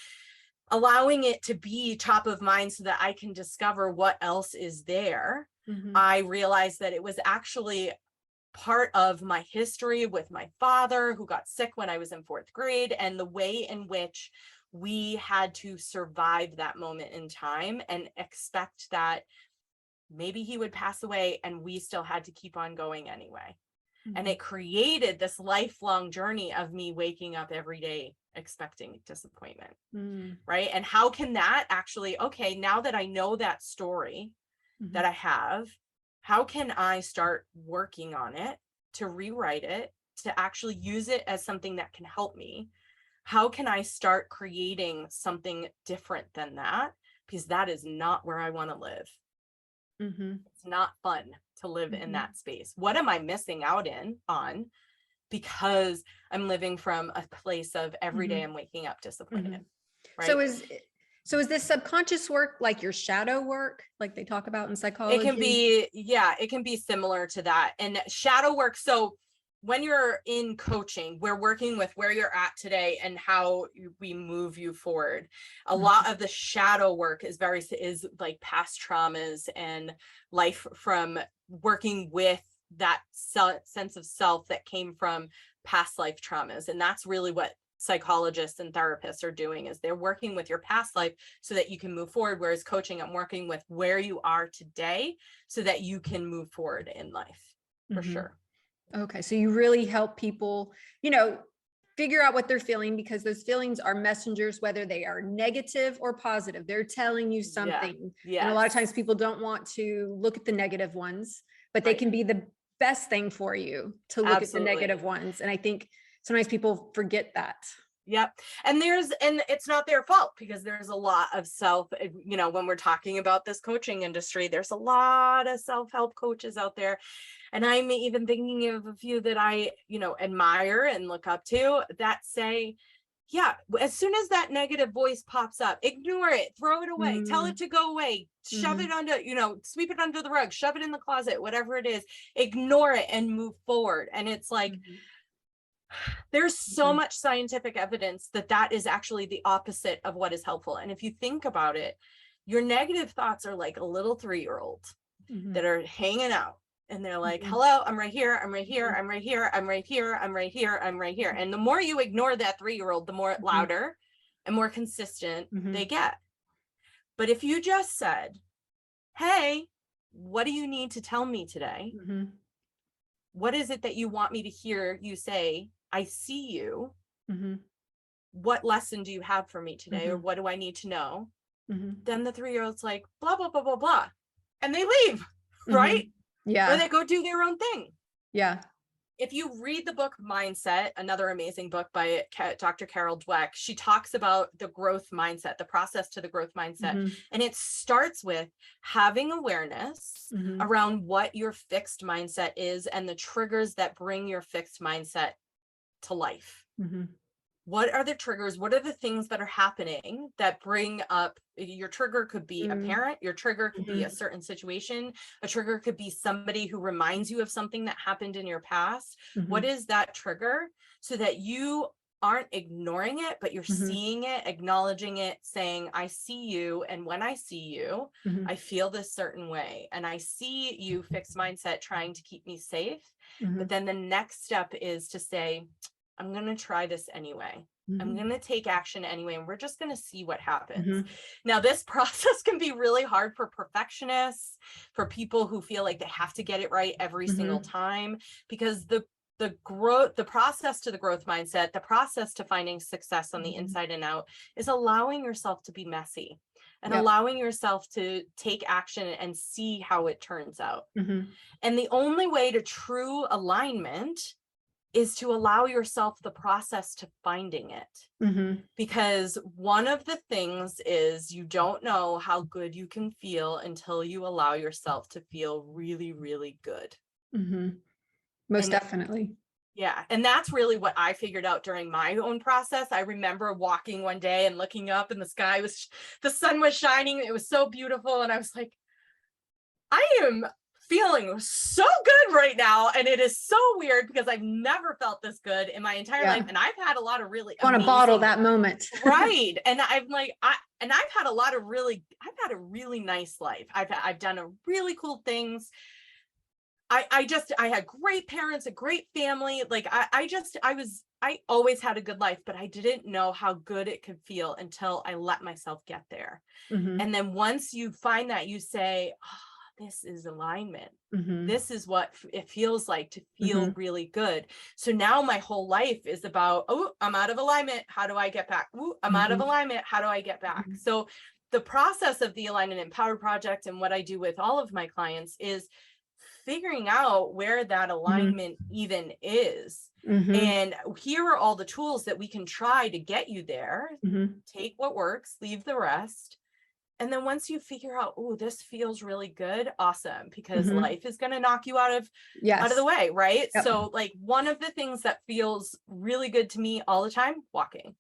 allowing it to be top of mind so that I can discover what else is there. I realized that it was actually part of my history with my father, who got sick when I was in 4th grade, and the way in which we had to survive that moment in time and expect that maybe he would pass away and we still had to keep on going anyway. And it created this lifelong journey of me waking up every day expecting disappointment, right? And how can that actually, okay, now that I know that story that I have, how can I start working on it to rewrite it, to actually use it as something that can help me? How can I start creating something different than that? Because that is not where I want to live. It's not fun to live in that space. What am I missing out on because I'm living from a place of every day I'm waking up disappointed, right? So is this subconscious work like your shadow work, like they talk about in psychology? It can be, yeah, it can be similar to that. And shadow work, so when you're in coaching, we're working with where you're at today and how we move you forward. A lot of the shadow work is like past traumas and life from working with that sense of self that came from past life traumas. And that's really what psychologists and therapists are doing, is they're working with your past life so that you can move forward. Whereas coaching, I'm working with where you are today so that you can move forward in life, for sure. Okay, so you really help people, figure out what they're feeling, because those feelings are messengers, whether they are negative or positive. They're telling you something. And a lot of times people don't want to look at the negative ones, but they can be the best thing for you to look at the negative ones. And I think sometimes people forget that. Yep. And it's not their fault, because there's a lot of when we're talking about this coaching industry, there's a lot of self-help coaches out there. And I'm even thinking of a few that I, admire and look up to, that say, yeah, as soon as that negative voice pops up, ignore it, throw it away, tell it to go away, shove it under, sweep it under the rug, shove it in the closet, whatever it is, ignore it and move forward. And it's like, there's so much scientific evidence that is actually the opposite of what is helpful. And if you think about it, your negative thoughts are like a little 3-year-old that are hanging out. And they're like, hello, I'm right here. I'm right here. I'm right here. I'm right here. I'm right here. I'm right here. And the more you ignore that 3-year-old, the more louder and more consistent they get. But if you just said, hey, what do you need to tell me today? What is it that you want me to hear you say? I see you. What lesson do you have for me today? Or what do I need to know? Then the 3-year-old's like, blah, blah, blah, blah, blah. And they leave, right? Yeah. Or they go do their own thing. Yeah. if you read the book Mindset, another amazing book by Dr. Carol Dweck, she talks about the growth mindset, the process to the growth mindset. Mm-hmm. And it starts with having awareness Mm-hmm. around what your fixed mindset is and the triggers that bring your fixed mindset to life. Mm-hmm. What are the triggers? What are the things that are happening that bring up your trigger? Could be a parent, your trigger could be a certain situation, a trigger could be somebody who reminds you of something that happened in your past. Mm-hmm. What is that trigger, so that you aren't ignoring it, but you're Mm-hmm. seeing it, acknowledging it, saying, I see you, and when I see you, Mm-hmm. I feel this certain way, and I see you fixed mindset trying to keep me safe. Mm-hmm. But then the next step is to say, I'm going to try this anyway. Mm-hmm. I'm going to take action anyway, and we're just going to see what happens. Mm-hmm. Now, this process can be really hard for perfectionists, for people who feel like they have to get it right every Mm-hmm. single time, because the process to the growth mindset, the process to finding success on the inside and out, is allowing yourself to be messy and allowing yourself to take action and see how it turns out. Mm-hmm. And the only way to true alignment is to allow yourself the process to finding it. Mm-hmm. Because one of the things is, you don't know how good you can feel until you allow yourself to feel really, really good. Mm-hmm. Most definitely. Yeah. And that's really what I figured out during my own process. I remember walking one day and looking up, and the sun was shining. It was so beautiful. And I was like, I am feeling so good right now, and it is so weird because I've never felt this good in my entire life, and I've had a lot of really want to bottle that moment. Right. And I'm like, I've had a really nice life. I've done a really cool things. I had great parents, a great family. Like I always had a good life, but I didn't know how good it could feel until I let myself get there. Mm-hmm. And then once you find that, you say, oh, this is alignment. Mm-hmm. This is what it feels like to feel really good. So now my whole life is about, oh, I'm out of alignment. How do I get back? Ooh, I'm out of alignment. How do I get back? So the process of the Align and Empower Project, and what I do with all of my clients, is figuring out where that alignment even is. And here are all the tools that we can try to get you there. Take what works, leave the rest. And then once you figure out, oh, this feels really good, awesome, because life is going to knock you out of the way, right? So like, one of the things that feels really good to me all the time, walking.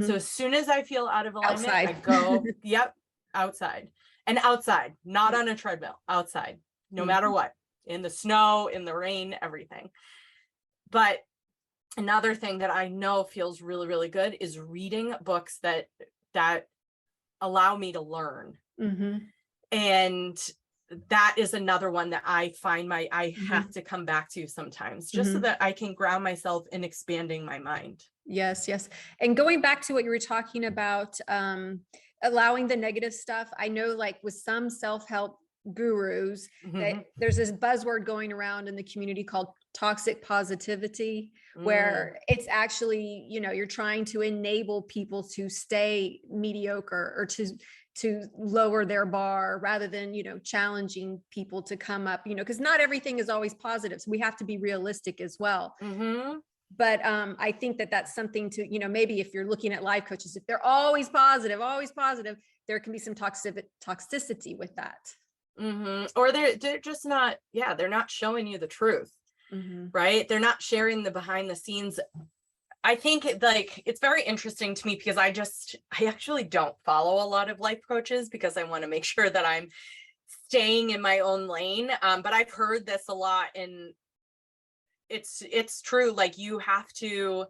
So as soon as I feel out of alignment, I go, outside. And outside, not on a treadmill, outside, no matter what, in the snow, in the rain, everything. But another thing that I know feels really, really good is reading books that allow me to learn. And that is another one that I find I have to come back to sometimes, just so that I can ground myself in expanding my mind. Yes. And going back to what you were talking about, allowing the negative stuff, I know, like with some self-help gurus, that there's this buzzword going around in the community called toxic positivity, where it's actually, you're trying to enable people to stay mediocre, or to lower their bar, rather than, challenging people to come up, because not everything is always positive. So we have to be realistic as well. But I think that that's something to, maybe if you're looking at life coaches, if they're always positive, there can be some toxicity with that. Or they're just not, they're not showing you the truth, right? They're not sharing the behind the scenes. I think it's very interesting to me, because I actually don't follow a lot of life coaches, because I want to make sure that I'm staying in my own lane. But I've heard this a lot, and it's true. Like, you have to,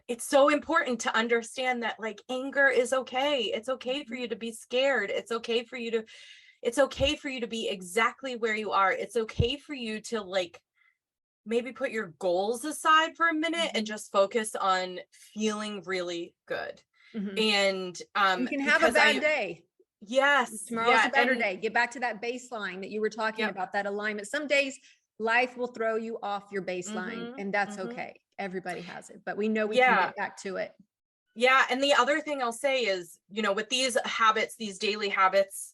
it's so important to understand that, like, anger is okay. It's okay for you to be scared. It's okay for you to be exactly where you are. It's okay for you to, like, maybe put your goals aside for a minute and just focus on feeling really good. And you can have a bad day. Yes. Tomorrow's a better day. Get back to that baseline that you were talking about, that alignment. Some days life will throw you off your baseline, and that's okay. Everybody has it, but we know we can get back to it. Yeah. And the other thing I'll say is, with these habits, these daily habits,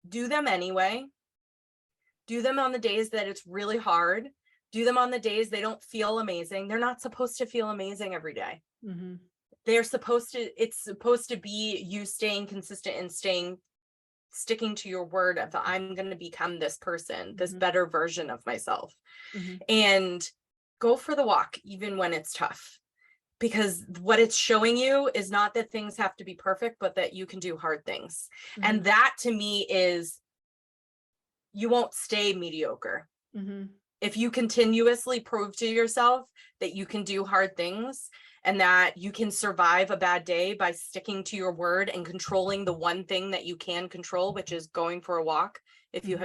do them anyway. Do them on the days that it's really hard. Do them on the days they don't feel amazing. They're not supposed to feel amazing every day. Mm-hmm. It's supposed to be you staying consistent and sticking to your word of I'm going to become this person, this better version of myself. And go for the walk, even when it's tough, because what it's showing you is not that things have to be perfect, but that you can do hard things. And that to me is, you won't stay mediocre. If you continuously prove to yourself that you can do hard things and that you can survive a bad day by sticking to your word and controlling the one thing that you can control, which is going for a walk, if you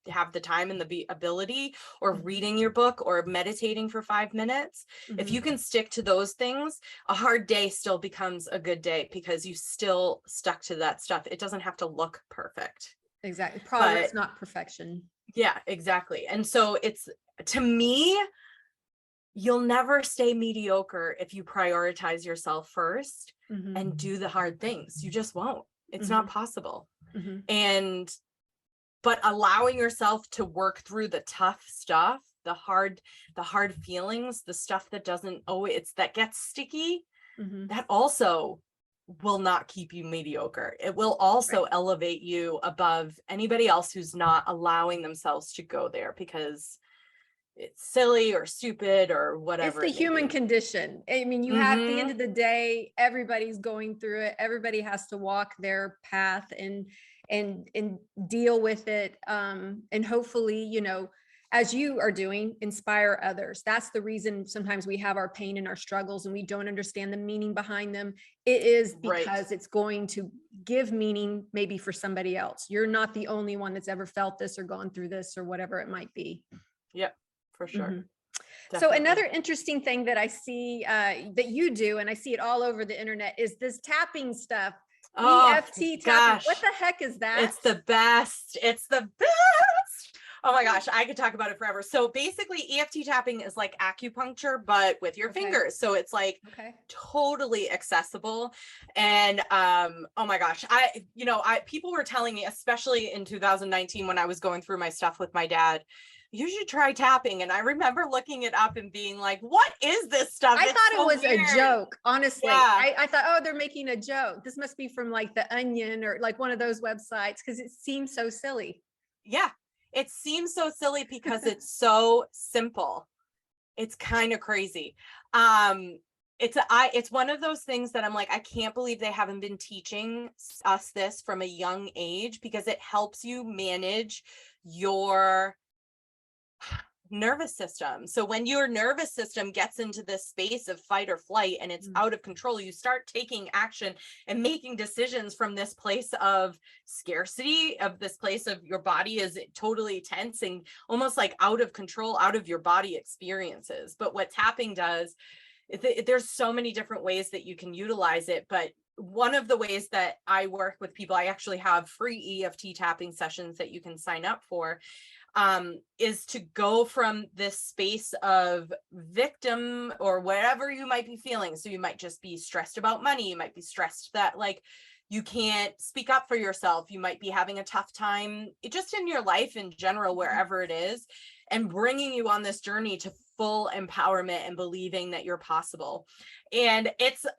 have the time and the ability, or reading your book, or meditating for 5 minutes, if you can stick to those things, a hard day still becomes a good day because you still stuck to that stuff. It doesn't have to look perfect. Exactly. Progress, not perfection. Yeah, exactly. And so it's, to me, you'll never stay mediocre if you prioritize yourself first and do the hard things. You just won't. It's not possible. But allowing yourself to work through the tough stuff, the hard feelings, the stuff that doesn't always, that gets sticky, that also will not keep you mediocre. It will also elevate you above anybody else who's not allowing themselves to go there because it's silly or stupid or whatever. It's the human condition. I mean, you have, at the end of the day, everybody's going through it. Everybody has to walk their path and deal with it. And hopefully, you know, as you are doing, inspire others. That's the reason sometimes we have our pain and our struggles and we don't understand the meaning behind them. It is because it's going to give meaning maybe for somebody else. You're not the only one that's ever felt this or gone through this or whatever it might be. Yep, for sure. So another interesting thing that I see that you do, and I see it all over the internet, is this tapping stuff. EFT tapping. Gosh. What the heck is that? It's the best. It's the best. Oh my gosh, I could talk about it forever. So basically EFT tapping is like acupuncture, but with your fingers. So it's like totally accessible. And oh my gosh, people were telling me, especially in 2019 when I was going through my stuff with my dad, you should try tapping. And I remember looking it up and being like, what is this stuff? I thought it was a joke, honestly. Yeah. I thought, oh, they're making a joke. This must be from like The Onion or like one of those websites, because it seems so silly. Yeah, it seems so silly because it's so simple. It's kind of crazy. It's one of those things that I'm like, I can't believe they haven't been teaching us this from a young age, because it helps you manage your nervous system. So when your nervous system gets into this space of fight or flight and it's out of control, you start taking action and making decisions from this place of scarcity, of this place of your body is totally tense and almost like out of control, out of your body experiences. But what tapping does, there's so many different ways that you can utilize it. But one of the ways that I work with people, I actually have free EFT tapping sessions that you can sign up for, is to go from this space of victim or whatever you might be feeling. So you might just be stressed about money. You might be stressed that like you can't speak up for yourself. You might be having a tough time just in your life in general, wherever it is, and bringing you on this journey to full empowerment and believing that you're possible. And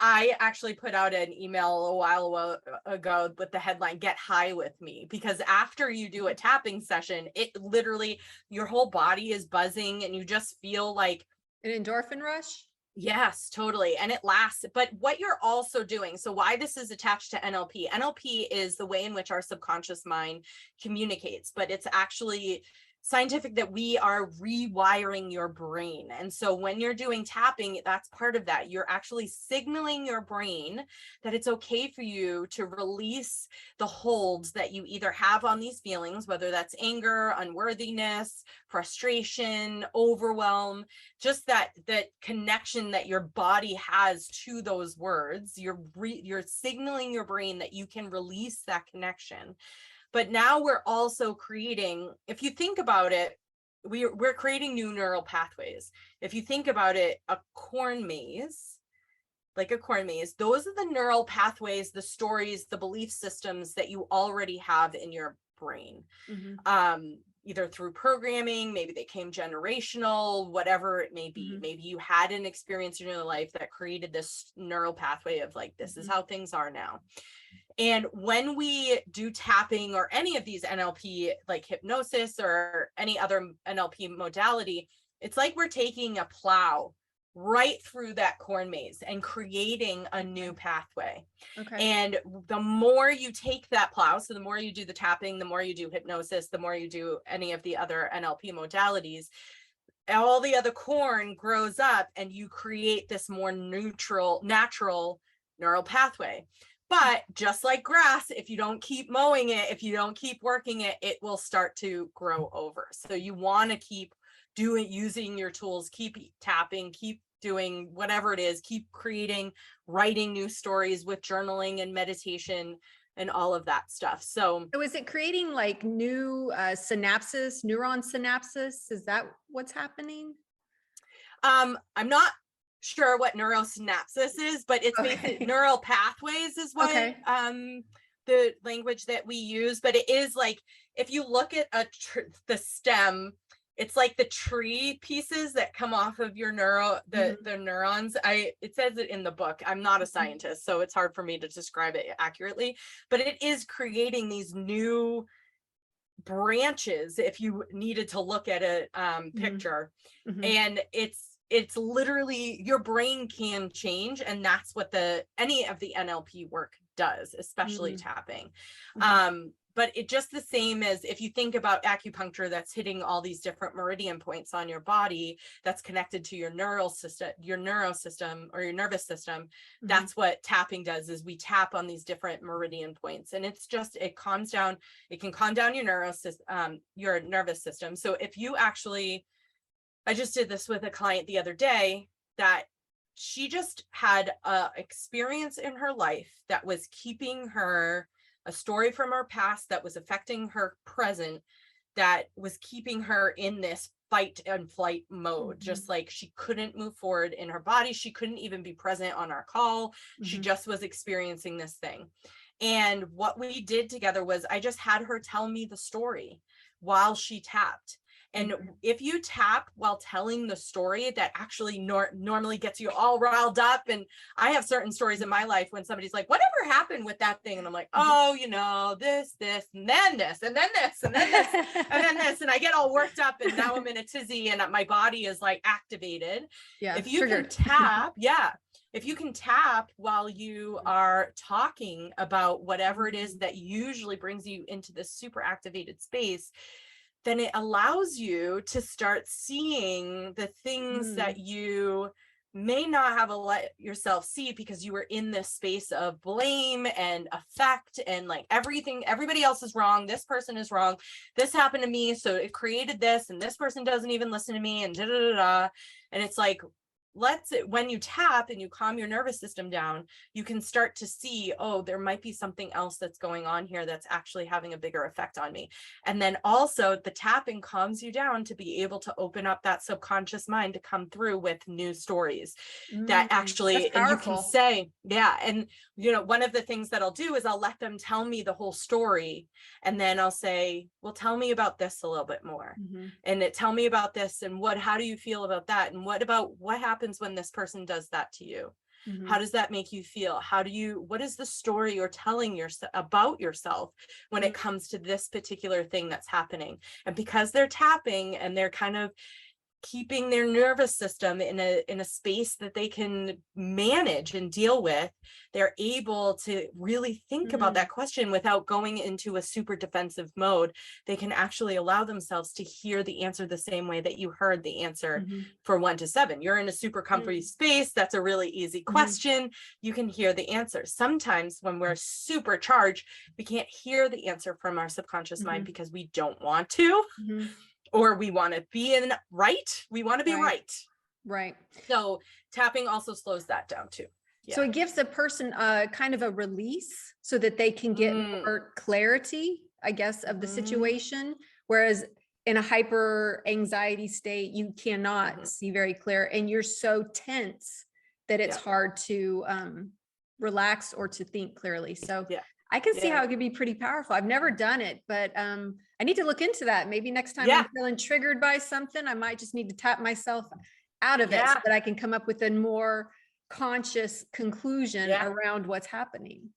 I actually put out an email a while ago with the headline, "Get High with Me," because after you do a tapping session, it literally, your whole body is buzzing and you just feel like an endorphin rush. Yes, totally. And it lasts. But what you're also doing, so why this is attached to NLP, NLP is the way in which our subconscious mind communicates, but it's actually scientific that we are rewiring your brain. And so when you're doing tapping, that's part of that. You're actually signaling your brain that it's okay for you to release the holds that you either have on these feelings, whether that's anger, unworthiness, frustration, overwhelm, just that connection that your body has to those words. You're signaling your brain that you can release that connection. But now we're also creating, if you think about it, we're creating new neural pathways. If you think about it, a corn maze, those are the neural pathways, the stories, the belief systems that you already have in your brain. either through programming, maybe they came generational, whatever it may be. Maybe you had an experience in your life that created this neural pathway of like, this is how things are now. And when we do tapping or any of these NLP, like hypnosis or any other NLP modality, it's like we're taking a plow right through that corn maze and creating a new pathway. Okay. And the more you take that plow, so the more you do the tapping, the more you do hypnosis, the more you do any of the other NLP modalities, all the other corn grows up and you create this more natural neural pathway. But just like grass, if you don't keep mowing it, if you don't keep working it, it will start to grow over. So you want to keep using your tools, keep tapping, keep doing whatever it is, keep creating, writing new stories with journaling and meditation and all of that stuff. So is it creating like new neuron synapses? Is that what's happening? I'm not sure what neurosynapsis is, but it's basically neural pathways is what the language that we use. But it is like, if you look at the stem, it's like the tree pieces that come off of your the neurons. It says it in the book. I'm not a scientist, so it's hard for me to describe it accurately, but it is creating these new branches if you needed to look at a picture. And it's literally, your brain can change, and that's what any of the NLP work does, especially tapping. But it just the same as if you think about acupuncture, that's hitting all these different meridian points on your body that's connected to your nervous system. That's what tapping does, is we tap on these different meridian points, and it can calm down your nervous system. So if you I just did this with a client the other day, that she just had a experience in her life that was keeping her, a story from her past that was affecting her present, that was keeping her in this fight and flight mode. Just like she couldn't move forward in her body. She couldn't even be present on our call. She just was experiencing this thing. And what we did together was I just had her tell me the story while she tapped. And if you tap while telling the story, that actually normally gets you all riled up. And I have certain stories in my life when somebody's like, whatever happened with that thing? And I'm like, oh, this, and then this, and then this, and then this, and then this. And I get all worked up, and now I'm in a tizzy and my body is like activated. If you can tap, if you can tap while you are talking about whatever it is that usually brings you into this super activated space, then it allows you to start seeing the things that you may not have let yourself see, because you were in this space of blame and affect and like everybody else is wrong, this person is wrong, this happened to me, so it created this, and this person doesn't even listen to me, and da da da da. And it's like, when you tap and you calm your nervous system down, you can start to see, oh, there might be something else that's going on here that's actually having a bigger effect on me. And then also the tapping calms you down to be able to open up that subconscious mind to come through with new stories that actually, and you can say, and one of the things that I'll do is I'll let them tell me the whole story, and then I'll say, well, tell me about this a little bit more, and tell me about this, and how do you feel about that, and what happens when this person does that to you? How does that make you feel? What is the story you're telling about yourself when it comes to this particular thing that's happening? And because they're tapping and they're kind of keeping their nervous system in a space that they can manage and deal with, they're able to really think about that question without going into a super defensive mode. They can actually allow themselves to hear the answer the same way that you heard the answer for 1 to 7. You're in a super comfy space. That's a really easy question. You can hear the answer. Sometimes when we're super charged, we can't hear the answer from our subconscious mind because we don't want to. Or we want to be we want to be right. So tapping also slows that down too. So it gives a person kind of a release so that they can get more clarity, I guess, of the situation. Whereas in a hyper anxiety state, you cannot see very clear, and you're so tense that it's hard to relax or to think clearly. So I can see how Yeah. it could be pretty powerful. I've never done it, but I need to look into that. Maybe next time Yeah. I'm feeling triggered by something, I might just need to tap myself out of it so Yeah. that I can come up with a more conscious conclusion Yeah. around what's happening.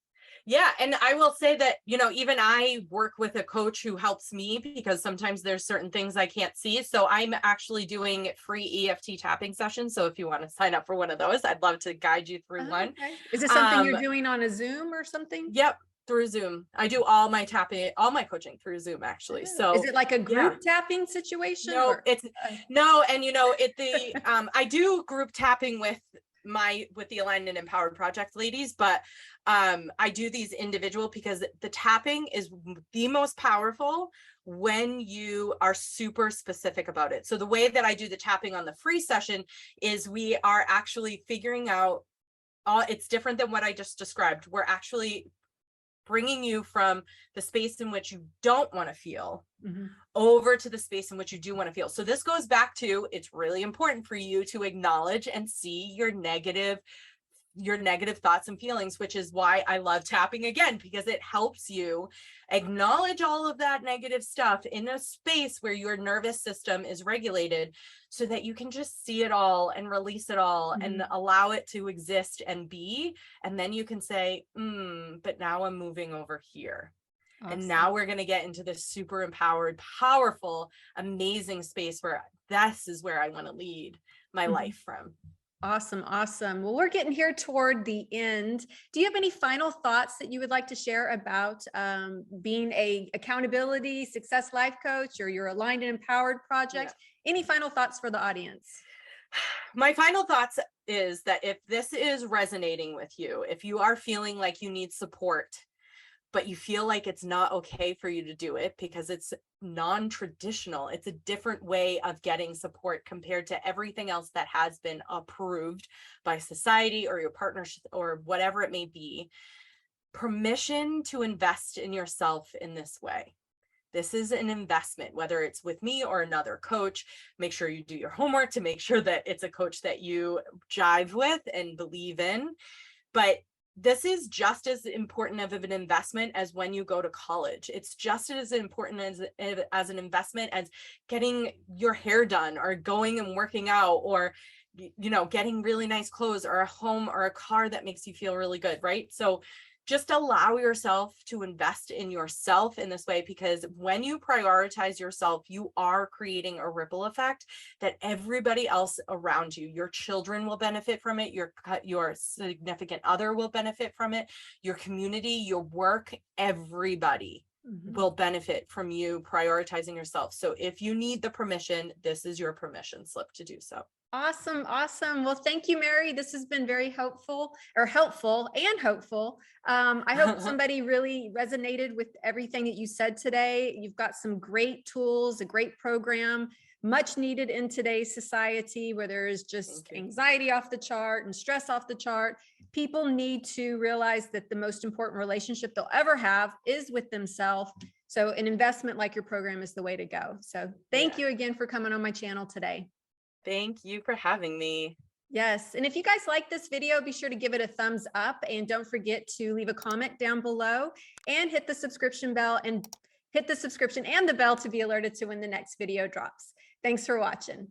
Yeah. And I will say that, even I work with a coach who helps me because sometimes there's certain things I can't see. So I'm actually doing free EFT tapping sessions. So if you want to sign up for one of those, I'd love to guide you through Oh, one. okay. Is it something you're Um, doing on a Zoom or something? yep, through Zoom. I do all my tapping, all my coaching through Zoom, actually. Oh, is So it like a yeah. group tapping situation No, or? it's uh, no, and I do group tapping with the Aligned and Empowered Project ladies, but I do these individual because the tapping is the most powerful when you are super specific about it. So the way that I do the tapping on the free session is we are actually figuring out it's different than what I just described. We're actually bringing you from the space in which you don't want to feel mhm. over to the space in which you do want to feel. So this goes back to, it's really important for you to acknowledge and see your negative thoughts and feelings, which is why I love tapping again, because it helps you acknowledge all of that negative stuff in a space where your nervous system is regulated so that you can just see it all and release it all and allow it to exist and be. And then you can say, but now I'm moving over here. And now we're going to get into this super empowered, powerful, amazing space where this is where I want to lead my life from. Awesome. Awesome. Well, we're getting here toward the end. Do you have any final thoughts that you would like to share about being a accountability success life coach or your Aligned and Empowered project? Yeah. Any final thoughts for the audience? My final thoughts is that if this is resonating with you, if you are feeling like you need support, but you feel like it's not okay for you to do it because it's non-traditional. It's a different way of getting support compared to everything else that has been approved by society or your partnership or whatever it may be. Permission to invest in yourself in this way. This is an investment, whether it's with me or another coach. Make sure you do your homework to make sure that it's a coach that you jive with and believe in. But this is just as important of an investment as when you go to college. It's just as important as an investment as getting your hair done or going and working out or, getting really nice clothes or a home or a car that makes you feel really good, right? So just allow yourself to invest in yourself in this way, because when you prioritize yourself, you are creating a ripple effect that everybody else around you, your children will benefit from it, your significant other will benefit from it, your community, your work, everybody will benefit from you prioritizing yourself. So if you need the permission, this is your permission slip to do so. Awesome. Awesome. Well, thank you, Mary. This has been very helpful and hopeful. I hope somebody really resonated with everything that you said today. You've got some great tools, a great program, much needed in today's society where there is just anxiety off the chart and stress off the chart. People need to realize that the most important relationship they'll ever have is with themselves. So an investment like your program is the way to go. So thank you again for coming on my channel today. Thank you for having me. Yes. And if you guys like this video, be sure to give it a thumbs up and don't forget to leave a comment down below and hit the subscription bell and the bell to be alerted to when the next video drops. Thanks for watching.